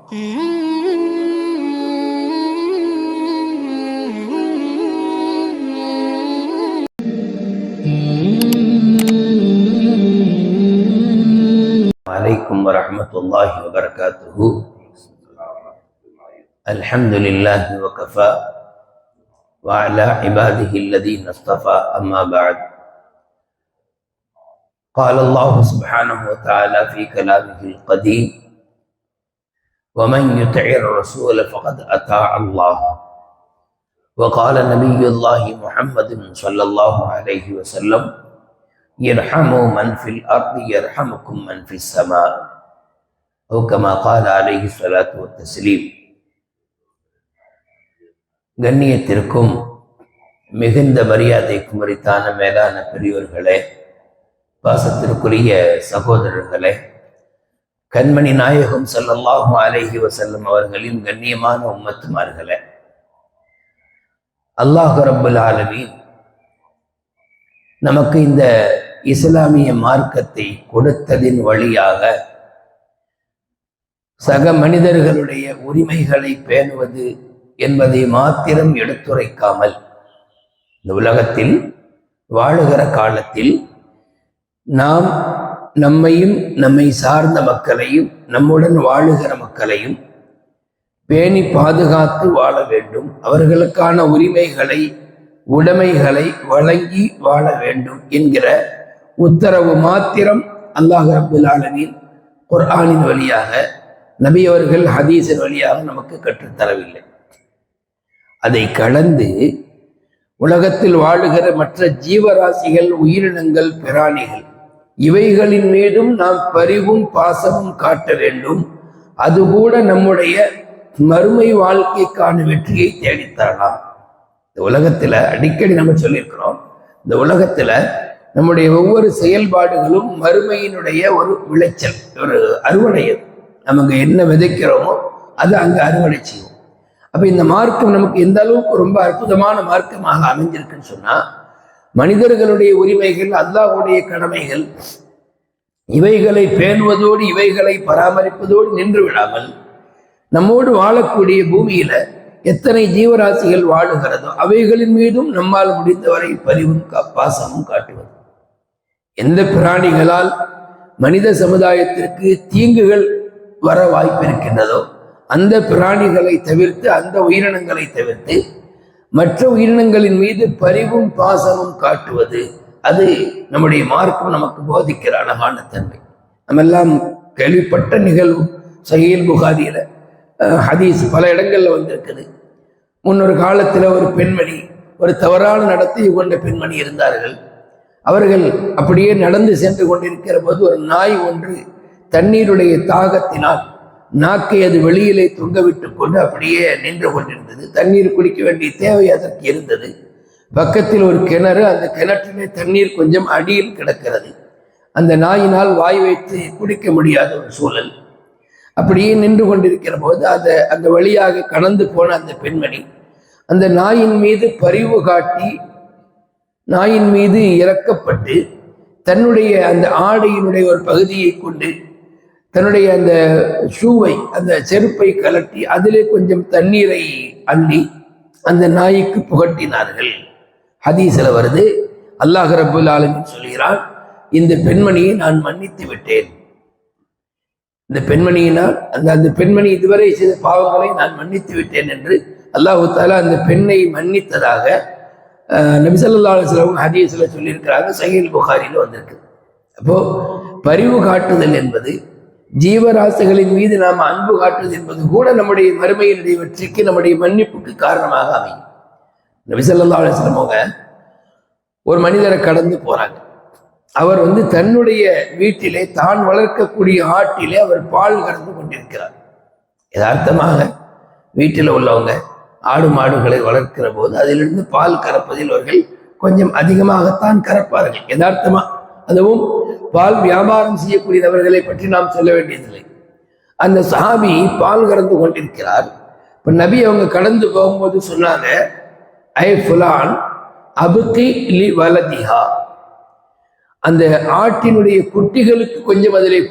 عليكم ورحمة الله وبركاته. الحمد لله وكفى وعلى عباده الذين اصطفى. أما بعد، قال الله سبحانه وتعالى في كلامه القديم: ومن يطع الرسول فقد أطاع الله. وقال نبي الله محمد صلى الله عليه وسلم: يرحموا من في الأرض يرحمكم من في السماء، أو كما قال عليه الصلاة والتسليم. கண்ணியத்திற்கும் மிகுந்த மரியாதைக்கும் உரித்தான மேலான பெரியோர்களே, பாசத்திற்குரிய சகோதரர்களே, கண்மணி நாயகம் ஸல்லல்லாஹு அலைஹி வஸல்லம் அவர்களின் கண்ணியமான உம்மத்துமார்களே, அல்லாஹ் ரப்பல் ஆலமீன் நமக்கு இந்த இஸ்லாமிய மார்க்கத்தை கொடுத்ததின் வழியாக சக மனிதர்களுடைய உரிமைகளை பேணுவது என்பதை மாத்திரம் எடுத்துரைக்காமல், இந்த உலகத்தில் வாழுகிற காலத்தில் நாம் நம்மையும் நம்மை சார்ந்த மக்களையும் நம்முடன் வாழுகிற மக்களையும் பேணி பாதுகாத்து வாழ வேண்டும், அவர்களுக்கான உரிமைகளை உடைமைகளை வழங்கி வாழ வேண்டும் என்கிற உத்தரவு மாத்திரம் அல்லாஹ் ரப்பல் ஆலமீன் குர்ஆனின் வழியாக, நபி அவர்கள் ஹதீஸின் வழியாக நமக்கு கற்றுத்தரவில்லை. அதை கடந்து உலகத்தில் வாழுகிற மற்ற ஜீவராசிகள், உயிரினங்கள், பிராணிகள் இவைகளின் மீதும் நாம் பரிவும் பாசமும் காட்ட வேண்டும். அதுகூட நம்முடைய மறுமை வாழ்க்கைக்கான வெற்றியை தேடித்தரலாம். இந்த உலகத்துல அடிக்கடி நம்ம சொல்லியிருக்கிறோம், இந்த உலகத்துல நம்முடைய ஒவ்வொரு செயல்பாடுகளும் மறுமையினுடைய ஒரு விளைச்சல், ஒரு அறுவடை. நமக்கு என்ன விதைக்கிறோமோ அது அங்க அறுவடை செய்வோம். அப்ப இந்த மார்க்கம் நமக்கு எந்த அளவுக்கு ரொம்ப அற்புதமான மார்க்கமாக அமைஞ்சிருக்குன்னு சொன்னா, மனிதர்களுடைய உரிமைகள், அல்லாஹ்வுடைய கடமைகள், இவைகளை பேணுவதோடு இவைகளை பராமரிப்பதோடு நின்று விடாமல், நம்மோடு வாழக்கூடிய பூமியில எத்தனை ஜீவராசிகள் வாழுகிறதோ அவைகளின் மீதும் நம்மால் முடிந்தவரை பரிவும் பாசமும் காட்டுவது. எந்த பிராணிகளால் மனித சமுதாயத்திற்கு தீங்குகள் வர வாய்ப்பு இருக்கின்றதோ அந்த பிராணிகளை தவிர்த்து, அந்த உயிரினங்களை தவிர்த்து மற்ற உயிரினங்களின் மீது பரிவும் பாசமும் காட்டுவது, அது நம்முடைய மார்க்கம் நமக்கு போதிக்கிற அழகான தன்மை. நம்ம எல்லாம் கேள்விப்பட்ட நிகழ்வு சஹீஹ் புகாரியில ஹதீஸ் பல இடங்கள்ல வந்திருக்குது. முன்னொரு காலத்துல ஒரு பெண்மணி, ஒரு தவறான நடத்தை கொண்ட பெண்மணி இருந்தார்கள். அவர்கள் அப்படியே நடந்து சென்று கொண்டிருக்கிற போது ஒரு நாய் ஒன்று தண்ணீருடைய தாகத்தினால் நாக்கை அது வெளியிலே தொங்கவிட்டு கொண்டு அப்படியே நின்று கொண்டிருந்தது. தண்ணீர் குடிக்க வேண்டிய தேவை அதற்கு இருந்தது. பக்கத்தில் ஒரு கிணறு, அந்த கிணற்றிலே தண்ணீர் கொஞ்சம் அடியில் கிடக்கிறது. அந்த நாயினால் வாய் வைத்து குடிக்க முடியாத ஒரு சூழல். அப்படியே நின்று கொண்டிருக்கிற போது அந்த வழியாக கடந்து போன அந்த பெண்மணி அந்த நாயின் மீது பரிவு காட்டி, நாயின் மீது இறக்கப்பட்டு, தன்னுடைய அந்த ஆடையினுடைய ஒரு பகுதியை கொண்டு தன்னுடைய அந்த ஷூவை, அந்த செருப்பை கலட்டி அதிலே கொஞ்சம் தண்ணீரை அள்ளி அந்த நாய்க்கு புகட்டினார்கள். ஹதீஸ்ல வருது, அல்லாஹ் ரப்பல் ஆலமீன் சொல்கிறான், இந்த பெண்மணியை நான் மன்னித்து விட்டேன். இந்த பெண்மணியினால் அந்த பெண்மணி இதுவரை செய்த பாவங்களை நான் மன்னித்து விட்டேன் என்று அல்லாஹு தஆலா அந்த பெண்ணை மன்னித்ததாக நபி ஸல்லல்லாஹு அலைஹி வஸல்லம் ஹதீஸ்ல சொல்லியிருக்கிறாங்க. சஹீஹ் புகாரில வந்திருக்கு. அப்போ பரிவு காட்டுதல் என்பது, ஜீவராசிகளின் மீது நாம் அன்பு காட்டுவது என்பது கூட நம்முடைய மறுமையினுடைய வெற்றிக்கு, நம்முடைய மன்னிப்புக்கு காரணமாக அமையும். நபி ஸல்லல்லாஹு அலைஹி வஸல்லம் அவங்க ஒரு மனிதரை கடந்து போறாங்க. அவர் தன்னுடைய வீட்டிலே, தான் வளர்க்கக்கூடிய ஆட்டிலே அவர் பால் கறந்து கொண்டிருக்கிறார். யதார்த்தமாக வீட்டில் உள்ளவங்க ஆடு மாடுகளை வளர்க்கிற போது அதிலிருந்து பால் கறப்பதில் அவர்கள் கொஞ்சம் அதிகமாகத்தான் கறப்பார்கள். யதார்த்தமா. அதுவும் பால் வியாபாரம் செய்யக்கூடியவர்களை பற்றி நாம் சொல்ல வேண்டியதில்லை. அந்த சஹாபி பால் கறந்து கொண்டிருக்கிறார். இப்ப நபி அவங்க கடந்து போகும்போது சொன்னாங்க, ஐ ஃபுலான் அபுகி லி வலதிஹா, அந்த ஆட்டினுடைய குட்டிகளுக்கு கொஞ்சம் அதிலே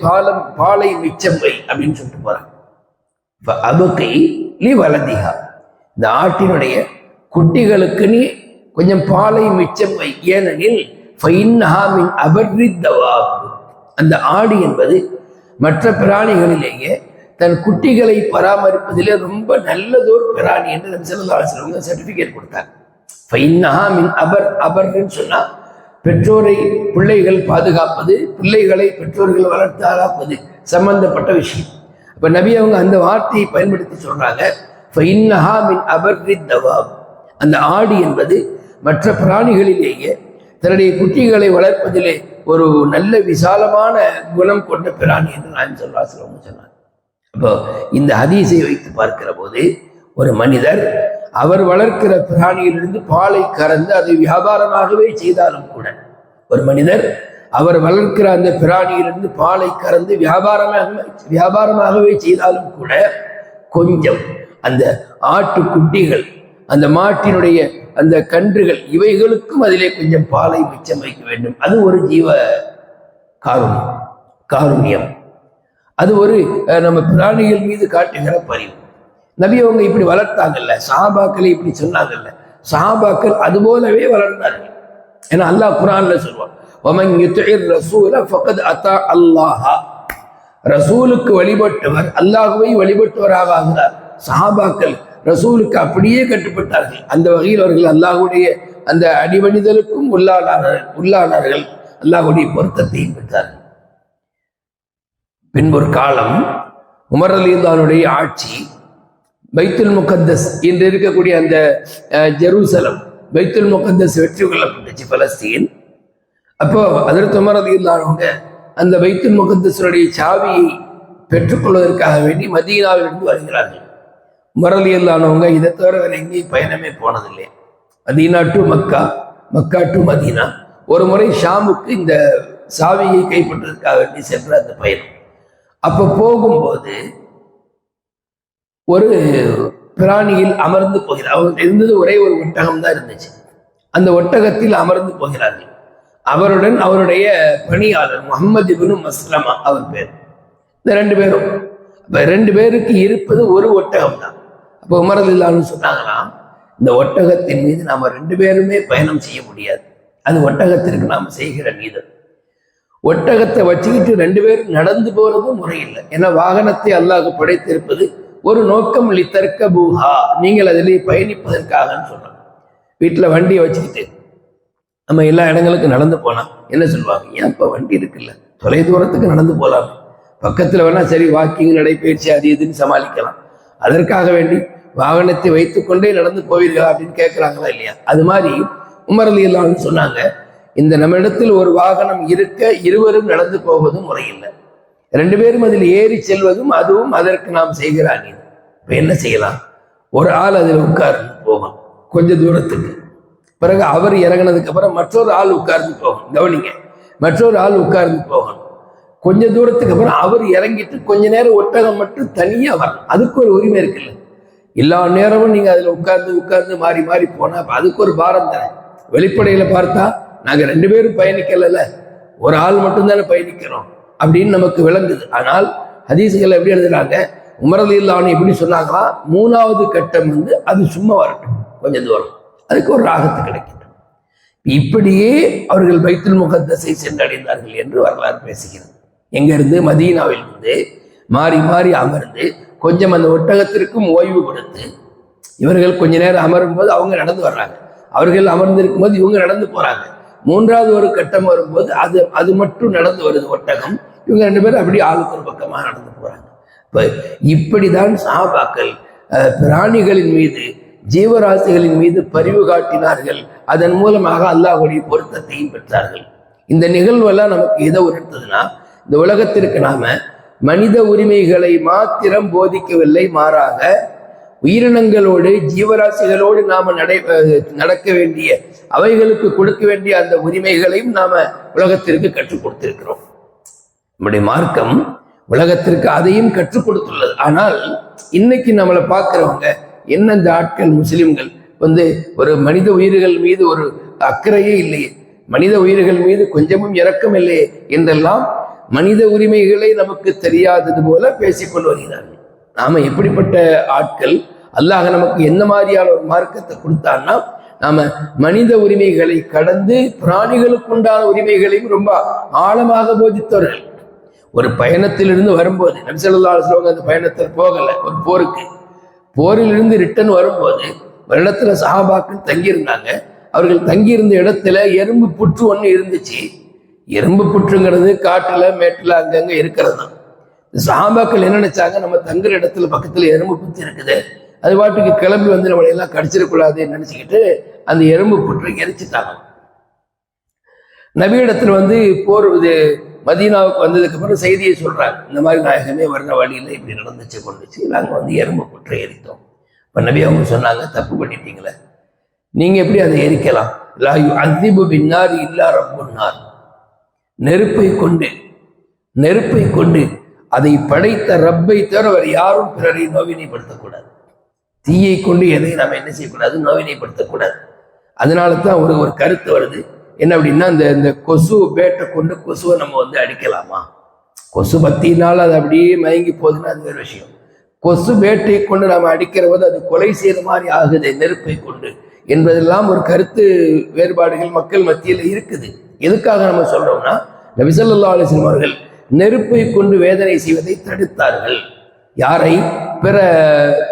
பாலை மிச்சம் வை அப்படின்னு சொல்லிட்டு போறாங்க. அபுகை லி வலதிஹா, இந்த ஆட்டினுடைய குட்டிகளுக்கு நீ கொஞ்சம் பாலை மிச்சம் வை. ஏனெனில் அந்த ஆடு என்பது மற்ற பிராணிகளிலேயே தன் குட்டிகளை பராமரிப்பதிலே ரொம்ப நல்லதொரு பிராணி என்று நபி ஸல்லல்லாஹு அலைஹி வஸல்லம் சர்டிபிகேட் கொடுத்தார். அபர்ன்னு சொன்னா பெற்றோரை பிள்ளைகள் பாதுகாப்பது, பிள்ளைகளை பெற்றோர்கள் வளர்த்தாராப்பது சம்பந்தப்பட்ட விஷயம். அப்ப நபி அவங்க அந்த வார்த்தையை பயன்படுத்தி சொல்றாங்க, அந்த ஆடு என்பது மற்ற பிராணிகளிலேயே தன்னுடைய குட்டிகளை வளர்ப்பதிலே ஒரு நல்ல விசாலமான குணம் கொண்ட பிராணி என்று நான் சொன்னார். அப்போ இந்த ஹதீஸை வைத்து பார்க்கிற போது ஒரு மனிதர் அவர் வளர்க்கிற பிராணியிலிருந்து பாலை கறந்து அதை வியாபாரமாகவே செய்தாலும் கூட, ஒரு மனிதர் அவர் வளர்க்கிற அந்த பிராணியிலிருந்து பாலை கறந்து வியாபாரமாகவே செய்தாலும் கூட கொஞ்சம் அந்த ஆட்டு குட்டிகள், அந்த மாட்டினுடைய அந்த கன்றுகள், இவைகளுக்கும் அதிலே கொஞ்சம் பாலை மிச்சம் வைக்க வேண்டும். அது ஒரு ஜீவ காருண்யம். அது ஒரு நம்ம பிராணிகள் மீது காட்டுகிற பரிவு. நபி அவங்க இப்படி வளர்த்தாங்கல்ல, சஹாபாக்களை இப்படி சொன்னாங்கல்ல, சஹாபாக்கள் அது போலவே வளர்ந்தார்கள். ஏன்னா அல்லாஹ் குர்ஆன்ல சொல்வான், ரசூலுக்கு வழிபட்டவர் அல்லாஹ்வை வழிபட்டவராக ஆகிறார். சஹாபாக்கள் ரசூலுக்கு அப்படியே கட்டுப்பட்டார்கள். அந்த வகையில் அவர்கள் அல்லாஹ்வுடைய அந்த அடிபணிதலுக்கும் உள்ளானார்கள், அல்லாஹ்வுடைய பொருத்தத்தையும் பெற்றார்கள். பின்பொரு காலம் உமர் ரலியல்லாஹுடைய ஆட்சி, பைத்துல் முகத்தஸ் என்று இருக்கக்கூடிய அந்த ஜெருசலம், பைத்துல் முகத்தஸ் வெற்றி கொள்ளப்பட்டுச்சு பலஸ்தீன். அப்போ ஹஜ்ரத் உமர் ரலியல்லாஹு அந்த பைத்துல் முகத்தஸுடைய சாவியை பெற்றுக்கொள்வதற்காக வேண்டி மதீனாவிலிருந்து வருகிறார்கள். உமர் ரலியல்லாஹு இதை தவிர வேற எங்கேயும் பயணமே போனதில்லை. Medina to Mecca, Mecca to Medina. ஒரு முறை ஷாமுக்கு இந்த சாவியை கைப்பற்றுவதற்காக வேண்டி சென்ற அந்த பயணம். அப்ப போகும்போது ஒரு பிராணியில் அமர்ந்து போகிறார். அவர் இருந்தது ஒரே ஒரு ஒட்டகம் தான் இருந்துச்சு. அந்த ஒட்டகத்தில் அமர்ந்து போகிறார்கள். அவருடன் அவருடைய பணியாளர் முஹம்மது இப்னு மஸ்லமா அவர் பேர். இந்த ரெண்டு பேரும், அப்ப ரெண்டு பேருக்கு இருப்பது ஒரு ஒட்டகம் தான். அப்போ உமர் ரலியல்லாஹு சொன்னாங்களாம், இந்த ஒட்டகத்தின் மீது நாம ரெண்டு பேருமே பயணம் செய்ய முடியாது, அது ஒட்டகத்திற்கு நாம் செய்கிற நீதம். ஒட்டகத்தை வச்சுக்கிட்டு ரெண்டு பேரும் நடந்து போறதும் முறையில்லை. ஏன்னா வாகனத்தை அல்லாஹ் படைத்திருப்பது ஒரு நோக்கம், லித்தர்க்க பூஹா, நீங்கள் அதிலே பயணிப்பதற்காகன்னு சொல்றாங்க. வீட்டுல வண்டியை வச்சுக்கிட்டு நம்ம எல்லா இடங்களுக்கும் நடந்து போனா என்ன சொல்லுவாங்க, ஏன் இப்ப வண்டி இருக்குல்ல, தொலை தூரத்துக்கு நடந்து போலாம், பக்கத்துல வேணா சரி வாக்கிங் நடைபயிற்சி அது இதுன்னு சமாளிக்கலாம், அதற்காக வேண்டி வாகனத்தை வைத்துக்கொண்டே நடந்து போவீர்களா அப்படின்னு கேட்கிறாங்களா இல்லையா? அது மாதிரி உமர் ரலியல்லாஹு சொன்னாங்க, இந்த நம்ம இடத்தில் ஒரு வாகனம் இருக்க இருவரும் நடந்து போவதும் முறையில்லை, ரெண்டு பேரும் அதில் ஏறி செல்வதும் அதுவும் அதற்கு நாம் செய்கிற அநீதி. இப்ப என்ன செய்யலாம், ஒரு ஆள் அதில் உட்கார்ந்து போகும் கொஞ்ச தூரத்துக்கு, பிறகு அவர் இறங்கினதுக்கு அப்புறம் மற்றொரு ஆள் உட்கார்ந்து போகும், கவனிங்க, மற்றொரு ஆள் உட்கார்ந்து போகணும். கொஞ்ச தூரத்துக்கு அப்புறம் அவர் இறங்கிட்டு கொஞ்ச நேரம் ஒட்டகம் மட்டும் தனியா வரணும். அதுக்கு ஒரு உரிமை இருக்குல்ல, எல்லா நேரமும் நீங்க அதுல உட்கார்ந்து மாறி மாறி போனா அதுக்கு ஒரு பாரம் தானே. வெளிப்படையில பார்த்தா நாங்க ரெண்டு பேரும் பயணிக்கல, ஒரு ஆள் மட்டும்தானே பயணிக்கிறோம் அப்படின்னு நமக்கு விளங்குது. ஆனால் ஹதீஸ்கள் எப்படி எழுதுறாங்க, உமர் ரலியல்லாஹு எப்படி சொன்னாங்களா, மூணாவது கட்டம் அது சும்மா வரட்டும், கொஞ்சம் தூரம், அதுக்கு ஒரு ராகத்து கிடைக்கட்டும். இப்படியே அவர்கள் பைத்துல் முகத்தஸை சென்றடைந்தார்கள் என்று வரலாறு பேசுகிறது. எங்க இருந்து, மதீனாவிலிருந்து மாறி மாறி அமர்ந்து கொஞ்சம் அந்த ஒட்டகத்திற்கும் ஓய்வு கொடுத்து, இவர்கள் கொஞ்ச நேரம் அமரும் போது அவங்க நடந்து வர்றாங்க, அவர்கள் அமர்ந்திருக்கும் போது இவங்க நடந்து போறாங்க. மூன்றாவது ஒரு கட்டம் வரும்போது அது மட்டும் நடந்து வருது ஒட்டகம், இவங்க ரெண்டு பேரும் அப்படி ஆளுக்கு ஒரு பக்கமாக நடந்து போறாங்க. இப்ப இப்படிதான் சஹாபாக்கள் பிராணிகளின் மீது, ஜீவராசிகளின் மீது பரிவு காட்டினார்கள். அதன் மூலமாக அல்லாஹ்வுடைய பொருத்தத்தையும் பெற்றார்கள். இந்த நிகழ்வெல்லாம் நமக்கு எதை உணர்த்ததுன்னா, இந்த உலகத்திற்கு நாம மனித உரிமைகளை மாத்திரம் போதிக்கவில்லை, மாறாக உயிரினங்களோடு ஜீவராசிகளோடு நாம நடக்க வேண்டிய, அவைகளுக்கு கொடுக்க வேண்டிய அந்த உரிமைகளையும் நாம உலகத்திற்கு கற்றுக் கொடுத்திருக்கிறோம். நம்முடைய மார்க்கம் உலகத்திற்கு அதையும் கற்றுக் கொடுத்துள்ளது. ஆனால் இன்னைக்கு நம்மளை பார்க்கிறவங்க என்ன, இந்த ஆட்கள் முஸ்லிம்கள் ஒரு மனித உயிர்கள் மீது ஒரு அக்கறையே இல்லையே, மனித உயிர்கள் மீது கொஞ்சமும் இரக்கம் இல்லையே என்றெல்லாம் மனித உரிமைகளை நமக்கு தெரியாதது போல பேசிக்கொண்டு வருகிறார்கள். நாம எப்படிப்பட்ட ஆட்கள், அல்லாஹ் நமக்கு என்ன மாதிரியான ஒரு மார்க்கத்தை கொடுத்தான்னா, நாம மனித உரிமைகளை கடந்து பிராணிகளுக்கு உண்டான உரிமைகளையும் ரொம்ப ஆழமாக போதித்தவர்கள். ஒரு பயணத்திலிருந்து வரும்போது நபி ஸல்லல்லாஹு அலைஹி வஸல்லம் அந்த பயணத்தில் போகல, ஒரு போரிலிருந்து ரிட்டர்ன் வரும்போது வெள்ளத்துல சஹாபாக்கள் தங்கியிருந்தாங்க. அவர்கள் தங்கியிருந்த இடத்துல எறும்பு புற்று ஒன்று இருந்துச்சு. எறும்பு புற்றுங்கிறது காட்டுல மேட்டுல அங்கங்க இருக்கிறது தான். சஹாபாக்கள் என்ன நினைச்சாங்க, நம்ம தங்குற இடத்துல பக்கத்துல எறும்பு புற்று இருக்குது, அது பாட்டுக்கு கிளம்பி வந்து நம்மளை எல்லாம் கடிச்சிடக்கூடாதுன்னு நினைச்சுக்கிட்டு அந்த எறும்பு புற்றை எரிச்சுட்டாங்க. நபியிடத்துல வந்து போர் இது மதீனாவுக்கு வந்ததுக்கு அப்புறம் செய்தியை சொல்றாங்க, இந்த மாதிரி நாயகமே வர்ற வழியில இப்படி நடந்துச்சு கொண்டுச்சு, நாங்க வந்து எறும்பு புற்றை எரித்தோம். இப்ப நபி அவங்க சொன்னாங்க, தப்பு பண்ணிட்டீங்களே, நீங்க எப்படி அதை எரிக்கலாம்? அஸிபு பின்னார் இல்லா ரப்புன்னார். நெருப்பை கொண்டு அதை படைத்த ரப்பை தவிர அவர் யாரும் பிறரை நோவினைப்படுத்தக்கூடாது. தீயை கொண்டு எதை நாம என்ன செய்யக்கூடாது, நோவினைப்படுத்தக்கூடாது. அதனால தான் ஒரு கருத்து வருது, என்ன அப்படின்னா, இந்த கொசு பேட்டை கொண்டு கொசுவை நம்ம வந்து அடிக்கலாமா? கொசு பத்தினால அது அப்படியே மயங்கி போகுதுன்னா அது வேறு விஷயம். கொசு பேட்டை கொண்டு நம்ம அடிக்கிற போது அது கொலை செய்யற மாதிரி ஆகுது நெருப்பை கொண்டு என்பதெல்லாம் ஒரு கருத்து வேறுபாடுகள் மக்கள் மத்தியில் இருக்குது. எதுக்காக நம்ம சொல்றோம்னா, நபி ஸல்லல்லாஹு அலைஹி வஸல்லம் அவர்கள் நெருப்பை கொண்டு வேதனை செய்வதை தடுத்தார்கள். யாரை? பிற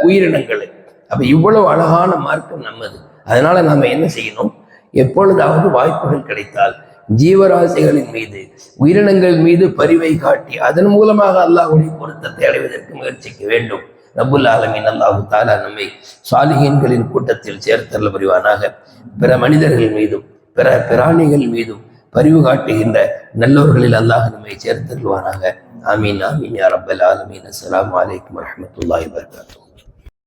உயிரினங்களை. அப்ப இவ்வளவு அழகான மார்க்கம் நம்மது. அதனால நாம என்ன செய்யணும், எப்பொழுதாவது வாய்ப்புகள் கிடைத்தால் ஜீவராசிகளின் மீது, உயிரினங்கள் மீது பரிவை காட்டி அதன் மூலமாக அல்லாஹ்வுடைய பொருத்தத்தை அடைவதற்கு முயற்சிக்க வேண்டும். ரப்புல் ஆலமீன் அல்லாஹு தஆலா நம்மை சாலிஹீன்களின் கூட்டத்தில் சேர்த்தருள புரிவானாக. பிற மனிதர்கள் மீதும் பிற பிராணிகள் மீதும் பரிவு காட்டுகின்ற நல்லோர்களில் அல்லாஹ் நம்மை சேர்த்தருள்வானாக. ஆமீன் ஆமீன் யா ரப்பல் ஆலமீன். அஸ்ஸலாமு அலைக்கும் வரஹ்மத்துல்லாஹி வபரகாத்துஹு.